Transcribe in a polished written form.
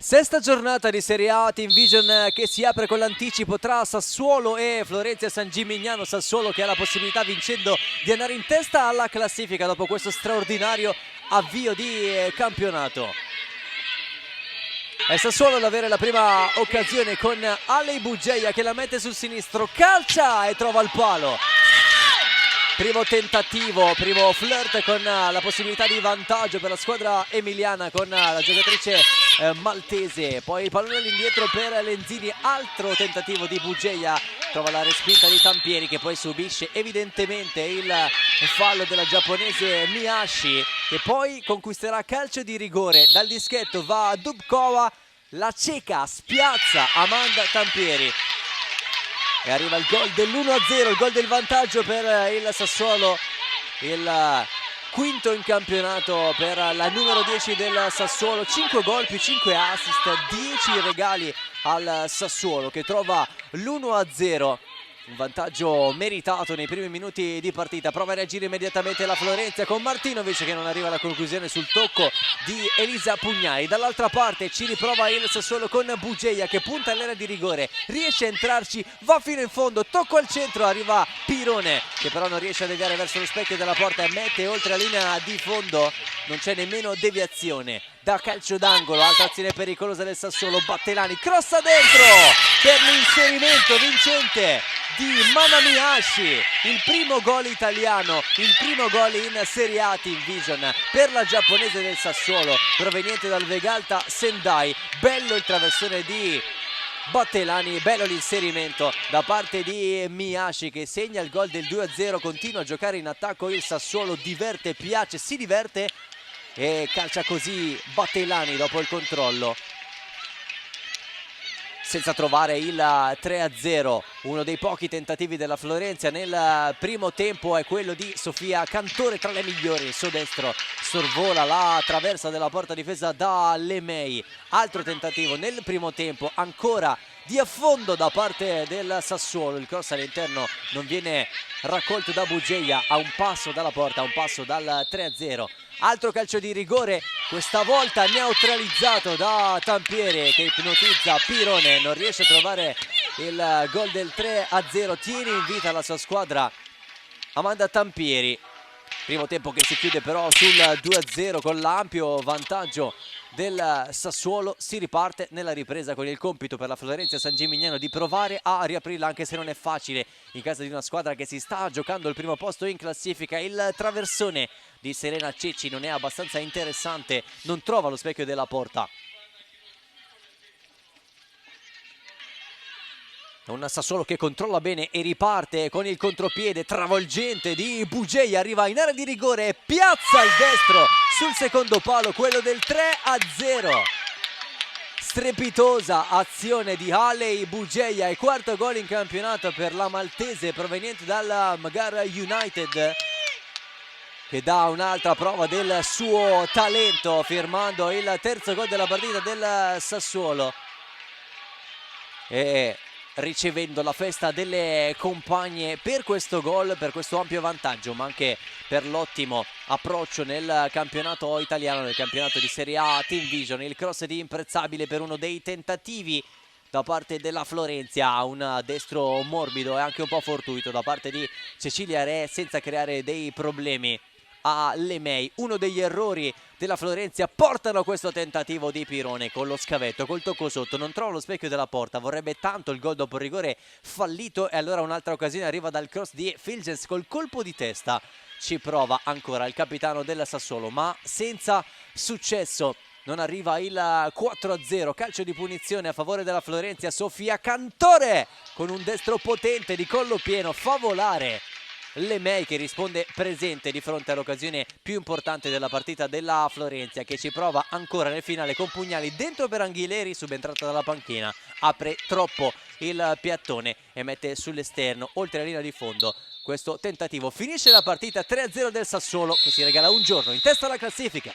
Sesta giornata di Serie A Team Vision che si apre con l'anticipo tra Sassuolo e Florenzi San Gimignano. Sassuolo che ha la possibilità, vincendo, di andare in testa alla classifica dopo questo straordinario avvio di campionato. È Sassuolo ad avere la prima occasione con Ale Bugeia che la mette sul sinistro, calcia e trova il palo. Primo tentativo, primo flirt con la possibilità di vantaggio per la squadra emiliana con la giocatrice maltese. Poi il pallone all'indietro per Lenzini, altro tentativo di Bugeia, trova la respinta di Tampieri che poi subisce evidentemente il fallo della giapponese Miyashi, che poi conquisterà calcio di rigore. Dal dischetto va a Dubkova, la ceca spiazza Amanda Tampieri e arriva il gol dell'1-0, il gol del vantaggio per il Sassuolo, il quinto in campionato per la numero 10 del Sassuolo. 5 gol più 5 assist, 10 regali al Sassuolo che trova l'1-0. Un vantaggio meritato nei primi minuti di partita. Prova a reagire immediatamente la Florenzi con Martinovic che non arriva alla conclusione sul tocco di Elisa Pugnai. Dall'altra parte ci riprova il Sassuolo con Bugeia che punta all'area di rigore, riesce a entrarci, va fino in fondo, tocco al centro, arriva Pirone che però non riesce a deviare verso lo specchio della porta e mette oltre la linea di fondo. Non c'è nemmeno deviazione da calcio d'angolo. Altra azione pericolosa del Sassuolo, Battelani crossa dentro per l'inserimento vincente di Manamiyashi, il primo gol italiano, il primo gol in Serie A Team Vision per la giapponese del Sassuolo proveniente dal Vegalta Sendai. Bello il traversone di Battelani, bello l'inserimento da parte di Miyashi che segna il gol del 2-0. Continua a giocare in attacco il Sassuolo, diverte, piace, si diverte e calcia così Battelani dopo il controllo senza trovare il 3-0. Uno dei pochi tentativi della Florenzi nel primo tempo è quello di Sofia Cantore, tra le migliori. Il suo destro sorvola la traversa della porta difesa da Lemei. Altro tentativo nel primo tempo, ancora di affondo da parte del Sassuolo. Il cross all'interno non viene raccolto da Bugeia, a un passo dalla porta, a un passo dal 3-0. Altro calcio di rigore, questa volta neutralizzato da Tampieri che ipnotizza Pirone, non riesce a trovare il gol del 3-0, tiene in vita la sua squadra Amanda Tampieri. Primo tempo che si chiude però sul 2-0 con l'ampio vantaggio del Sassuolo. Si riparte nella ripresa con il compito per la Florenzi San Gimignano di provare a riaprirla, anche se non è facile in casa di una squadra che si sta giocando il primo posto in classifica. Il traversone di Serena Cecci non è abbastanza interessante, non trova lo specchio della porta. Un Sassuolo che controlla bene e riparte con il contropiede travolgente di Bugeia, arriva in area di rigore e piazza il destro sul secondo palo, quello del 3-0. Strepitosa azione di Ale Bugeia e quarto gol in campionato per la maltese proveniente dalla Magara United, che dà un'altra prova del suo talento firmando il terzo gol della partita del Sassuolo e ricevendo la festa delle compagne per questo gol, per questo ampio vantaggio, ma anche per l'ottimo approccio nel campionato italiano, nel campionato di Serie A Team Vision. Il cross di Imprezzabile per uno dei tentativi da parte della Florenzia, un destro morbido e anche un po' fortuito da parte di Cecilia Re senza creare dei problemi a Lemei. Uno degli errori della Florenzi portano a questo tentativo di Pirone con lo scavetto, col tocco sotto, non trova lo specchio della porta, vorrebbe tanto il gol dopo il rigore fallito e allora un'altra occasione arriva dal cross di Filgens col colpo di testa. Ci prova ancora il capitano del Sassuolo ma senza successo. Non arriva il 4-0, calcio di punizione a favore della Florenzi. Sofia Cantore con un destro potente di collo pieno, favolare Lemei che risponde presente di fronte all'occasione più importante della partita della Florenzi, che ci prova ancora nel finale con Pugnali dentro per Anghileri, subentrata dalla panchina, apre troppo il piattone e mette sull'esterno oltre la linea di fondo questo tentativo. Finisce la partita 3-0 del Sassuolo che si regala un giorno in testa alla classifica.